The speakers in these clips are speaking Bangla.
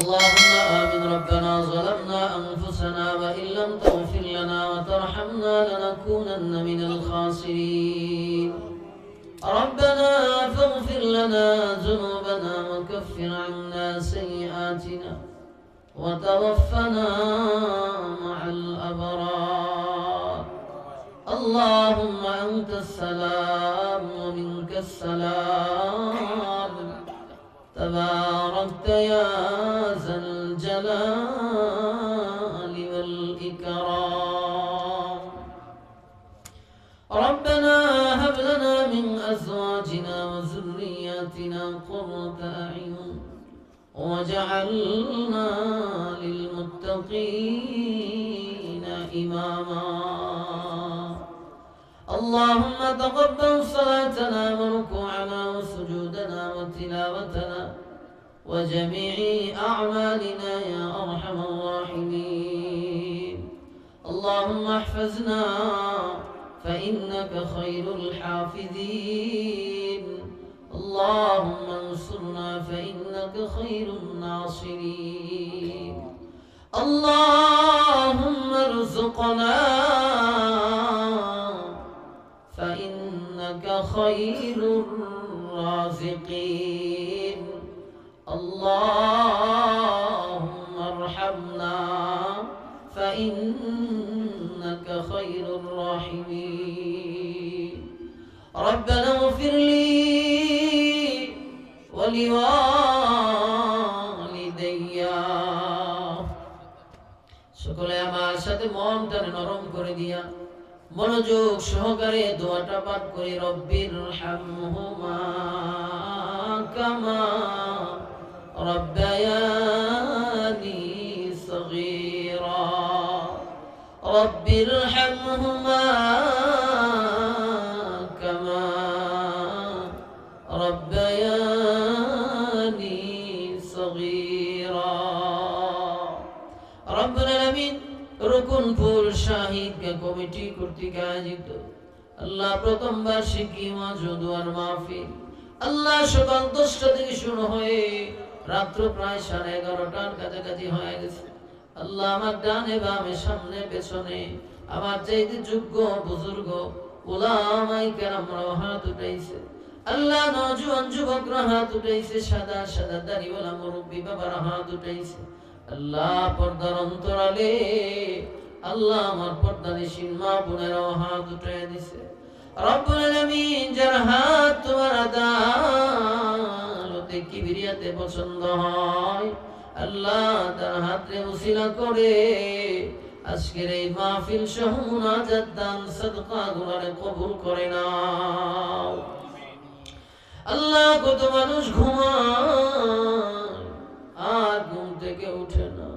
اللهم آمين. ربنا ظلمنا أنفسنا وإن لم تغفر لنا وترحمنا لنكونن من الخاسرين. ربنا فاغفر لنا ذنوبنا وكفر عنا سيئاتنا وتوفنا مع الأبرار. اللهم أنت السلام ومنك السلام، تباركت يا ذا الجلال والإكرام. ربنا هب لنا من أزواجنا وذرياتنا قرة أعين وجعلنا للمتقين إماما. اللهم تقبل صلاتنا وركوعنا وسجودنا وتلاوتنا وجميع أعمالنا يا أرحم الراحمين. اللهم احفظنا فإنك خير الحافظين. اللهم انصرنا فإنك خير الناصرين. اللهم ارزقنا فإنك خير الرازقين. اللهم ارحمنا فإنك خير الراحمين. ربنا اغفر لي ولوالدي। সকলে আমার সাথে মনটাকে নরম করে দিয়া মনোযোগ সহকারে দোয়াটা পাঠ করি। রব্বির হামহুমা কামা রব্বায়ানি সগীরা। রব্বির হামহুমা কামা রব্বায়ানি সগীরা। রব্বুল আলামিন রুকুনপুর শাহিদ কমিটি কর্তৃক আয়োজিত আল্লাহ প্রথম বার্ষিকী মাজুদুয়ার মাহফিল আল্লাহ সকাল 10টা থেকে শুরু হয়ে রাত্র প্রায় 11:30টার কাছাকাছি হয়ে গেছে। আল্লাহ আমার ডানে বামে সামনে পেছনে আমার চাইতে যোগ্য বুজুর্গ উলামায়ে কেরামরা হাত উঠাইছে। আল্লাহ নওজোয়ান যুবকরা হাত উঠাইছে, সাদা সাদা দাড়িওয়ালা মুরব্বি বাবারা হাত উঠাইছে। আল্লাহ পর্দার অন্তরালে আল্লাহ আমার পর্দানিশীন মা বোনেরাও হাত উঠাইয়া দিছে। রব্বুল আলামিন যার হাত তোমার আদালতে কিবরিয়াতে পছন্দ হয় আল্লাহ তার হাতে উসিলা করে আজকের এই মাহফিল সহ মুনাজাত দান সাদকা গুনারে কবুল করে নাও। আল্লাহ কত মানুষ ঘুমায় আর ঘুম থেকে উঠে না।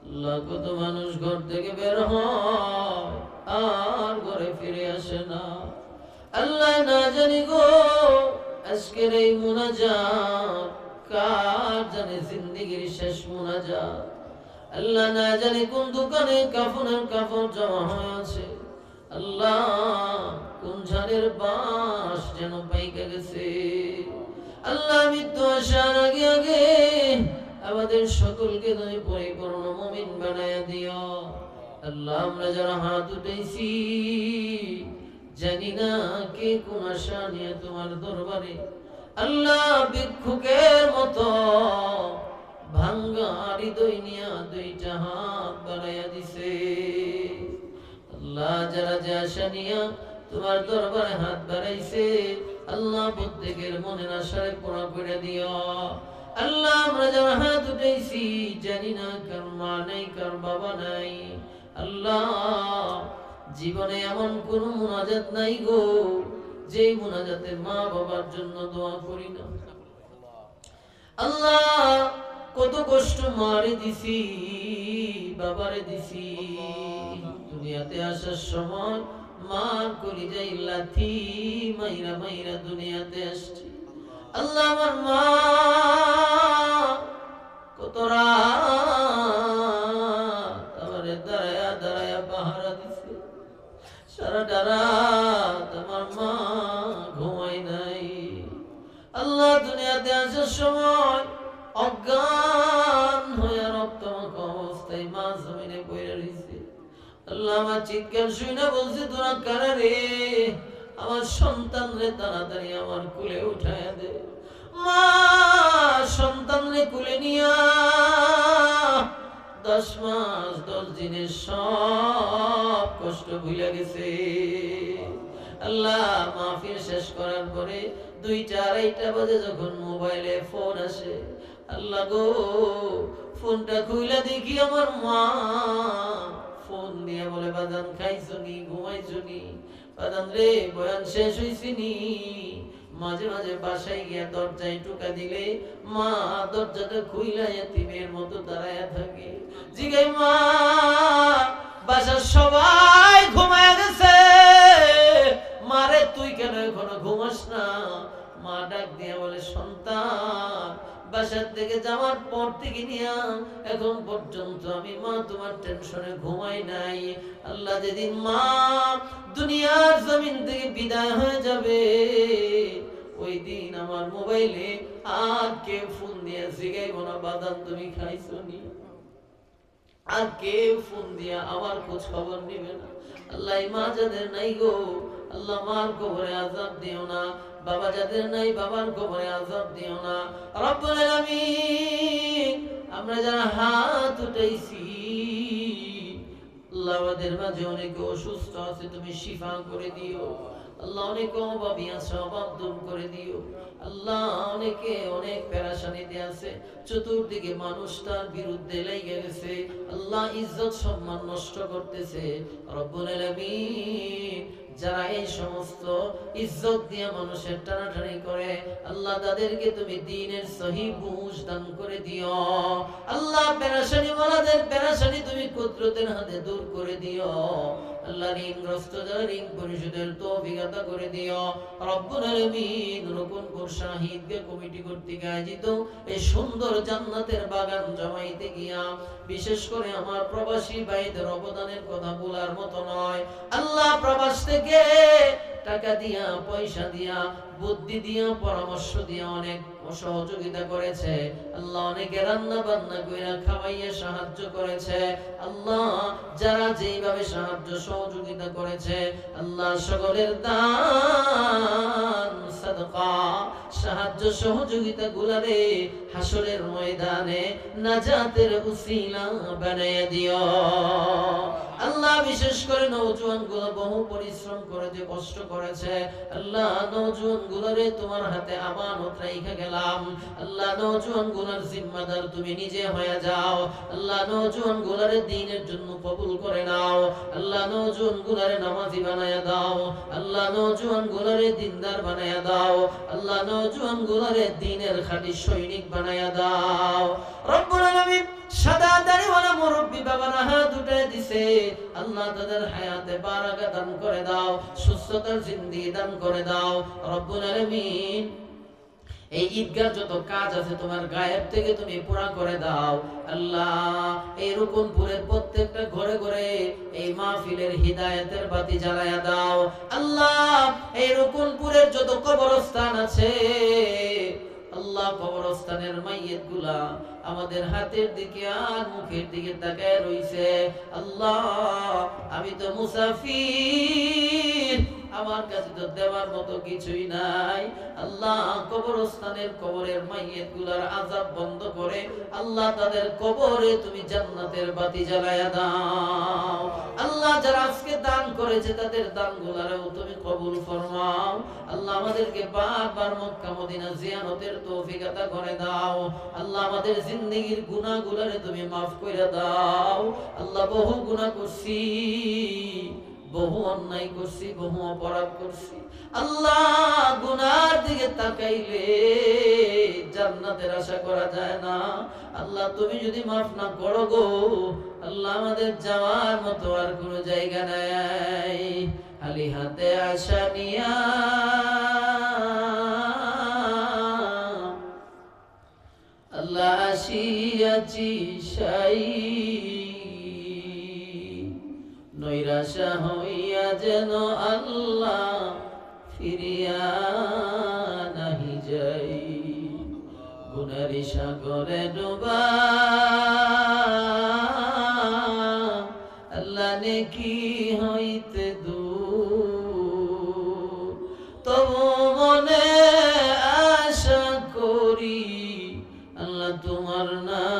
আল্লাহ কত মানুষ ঘর থেকে বের হয় আর ঘরে ফিরে আসে না। আল্লাহ না জানি গো আজকের এই মুনাজাত কার জানে জিন্দেগির শেষ মুনাজাত। আল্লাহ না জানি কোন দোকানে কাফনের কাপড় জমা হয়ে আছে। আল্লাহ কোন ঝাড়ের বাঁশ যেন পাইকা গেছে। আল্লাহ মৃত্যু আসার আগে আগে আমাদের সকলকে তুমি পরিপূর্ণ মুমিন বানায়া দিও। আল্লাহ আমরা যারা হাত উঠাইছি জানি না কে কোন আশা নিয়ে তোমার দরবারে আল্লাহ ভিক্ষুকের মতো ভাঙ্গা হৃদয় নিয়ে দুইটা হাত বাড়াইয়া দিছে। আল্লাহ যারা যে আশা নিয়ে তোমার দরবারে হাত বাড়াইছে আল্লাহ প্রত্যেকের মনের আশায় পুরা করে দিও। আল্লাহ আমরা যারা হাত উঠাইছি জানি না কার মা নাই কার বাবা নাই। আল্লাহ জীবনে এমন কোন মুনাজাত নাই গো যে মুনাজাতে মা বাবার জন্য দোয়া করি না। আল্লাহ কত কষ্ট মারে দিছি বাবারে দিছি। দুনিয়াতে আসার সময় মার কলিজায় লাথি মাইরা মাইরা দুনিয়াতে আসছি। আল্লাহ আমার মা কত রাত আমারে দাঁড়ায়া দাঁড়ায়া পাহারা দিছে। সারাটা রাত আমার মা ঘুমাই নাই। আল্লাহ দুনিয়াতে আসার সময় অজ্ঞান আল্লাহ আমার চিৎকার শুনে বলছে তোরা কারা রে? আমার সন্তান রে তাড়াতাড়ি আমার কোলে উঠায় দে। মা সন্তান রে কোলে নিয়া 10 মাস 10 দিনের সব কষ্ট ভুলে গেছে। আল্লাহ মাহফিল শেষ করার পরে 2টা 2:30 বাজে যখন মোবাইলে ফোন আসে, আল্লাহ গো ফোনটা খুইলা দেখি আমার মা ফোন দিয়ে বলে বাজান খাইছনি, ঘুমাইছনি? বাজান রে বয়ান শেষ হইছিনি? মাঝে মাঝে বাসায় গিয়া দরজায় টোকা দিলে মা দরজাটা খুইলা এতিমের মতো দাঁড়ায়া থাকে। জিগাই মা বাসার সবাই ঘুমায়া গেছে, মারে তুই কেন এখনো ঘুমাস না? মা ডাক দিয়া বলে সন্তান বাসার থেকে যাওয়ার পর থেকে নিয়া এখন পর্যন্ত আমি মা তোমার টেনশনে ঘুমাই নাই। আল্লাহ যেদিন মা দুনিয়ার জমিন থেকে বিদায় হয়ে যাবে ওই দিন আমার মোবাইলে আর কেউ ফোন দিয়ে জিগাইব না বাদাম তুমি খাইছনি, আর কেউ ফোন দিয়া আমার খোঁজ খবর নিবে না। আল্লাহ মা যাদের নাই গো আল্লাহ মার কবরে আযাব দিও না, বাবা যাদের নাই বাবার কবরে আযাব দিও না। রব্বুল আলামিন আমরা যারা হাত উঠাইছি আল্লাহ আমাদের মাঝে অনেকে অসুস্থ আছে, তুমি শিফা করে দিও। আল্লাহ অনেকে অভাবী আছে, অভাব দূর করে দিও। আল্লাহ অনেকে অনেক পেরেশানিতে আছে, চতুর্দিকে মানুষ তার বিরুদ্ধে লেগে গেছে। আল্লাহ ইজ্জত সম্মান নষ্ট করতেছে। রব্বুল আলামিন যারা এই সমস্ত ইজ্জত দিয়ে মানুষের টানাটানি করে আল্লাহ তাদেরকে তুমি দ্বীনের সহি বুঝ দান করে দিও। আল্লাহ পেরেশানি ওয়ালাদের পেরেশানি তুমি কুদরতের হাতে দূর করে দিও। আল্লাহ ঋণগ্রস্ত যারা ঋণ পরিশোধের তৌফিক আতা করে দিও। রব্বুল আলামিন রূপনপুর শাহিদকে কমিটি কর্তৃক আয়োজিত এই সুন্দর জান্নাতের বাগান জমাইতে গিয়া বিশেষ করে আমার প্রবাসী ভাইদের অবদানের কথা বলার মতো নয়। আল্লাহ প্রবাস থেকে টাকা দিয়া, পয়সা দিয়া, বুদ্ধি দিয়া, পরামর্শ দিয়া অনেক সহযোগিতা করেছে। আল্লাহ অনেকে রান্না বান্না কইরা খাওয়াইয়া সাহায্য করেছে। আল্লাহ যারা যেইভাবে সাহায্য সহযোগিতা করেছে আল্লাহ সকলের দান সাদকা সাহায্য সহযোগিতা গুলারে হাসরের ময়দানে নাজাতের উসিলা বানাইয়া দিও। আল্লাহ বিশেষ করে নওজোয়ান গুলো বহু পরিশ্রম করে যে কষ্ট করেছে আল্লাহ নওজোয়ান গুলোরে তোমার হাতে আমানত রাইখা গেলাম। আল্লাহ নওজোয়ান গুলোর জিম্মাদার তুমি নিজে হয়ে যাও। আল্লাহ নওজোয়ান গুলোরে দ্বীনের জন্য কবুল করে নাও। আল্লাহ নওজোয়ান গুলোরে নামাজি বানায়া দাও। আল্লাহ নওজোয়ান গুলোরে দিনদার বানায়া দাও। আল্লাহ নওজোয়ান গুলোরে দ্বীনের খাঁটি সৈনিক বানায়া দাও। রব্বুল আলামিন সাদা দাড়িওয়ালা মুরব্বি বাবারা হাত উঠায় দিছে আল্লাহ তাদের হায়াতে বারাকা দান করে দাও, সুস্থতার জিন্দেগি দান করে দাও। রব্বুল আলামিন এই ঈদগার যত কাজ আছে তোমার গায়েব থেকে তুমি পুরা করে দাও। আল্লাহ এই রূপনপুরের প্রত্যেকটা ঘরে ঘরে এই মাহফিলের হিদায়াতের বাতি জ্বালায়া দাও। আল্লাহ এই রূপনপুরের যত কবরস্থান আছে আল্লাহ কবরস্থানের মাইয়িত গুলা আমাদের হাতের দিকে আর মুখের দিকে তাকায় রইছে। আল্লাহ আমি তো মুসাফির, আমার কাছে তো দেওয়ার মতো কিছুই নাই। আল্লাহ কবরস্থানের কবরের মাইয়িত গুলার আযাব বন্ধ করে আল্লাহ তাদের কবরে তুমি জান্নাতের বাতি জ্বালায়া দাও। আল্লাহ যারা আজকে দান করেছে তাদের দানগুলারেও তুমি কবুল ফরমাও। আল্লাহ আমাদেরকে বারবার মক্কা মদিনা জিয়ারতের তৌফিক আতা করে দাও। আল্লাহ আমাদের জিন্দেগীর গুনাহগুলারে তুমি মাফ কইরা দাও। আল্লাহ বহু গুনাহ করছি, বহু অন্যায় করছি, বহু অপরাধ করছি। আল্লাহ গুনার দিকে তাকাইলে জান্নাতের আশা করা যায় না। আল্লাহ তুমি যদি মাফ না করো গো আল্লাহ আমাদের যাওয়ার মতো আর কোনো জায়গা নাই। খালি হাতে আশা নিয়া আল্লাহ আসিয়াছি সাই, নৈরাশা হইয়া যেন আল্লাহ ফিরিয়া নাহি যাই। গুনারি সাগরে ডুবা আল্লাহ নেকি হইতে দূর, তবু মনে আশা করি আল্লাহ তোমার নাম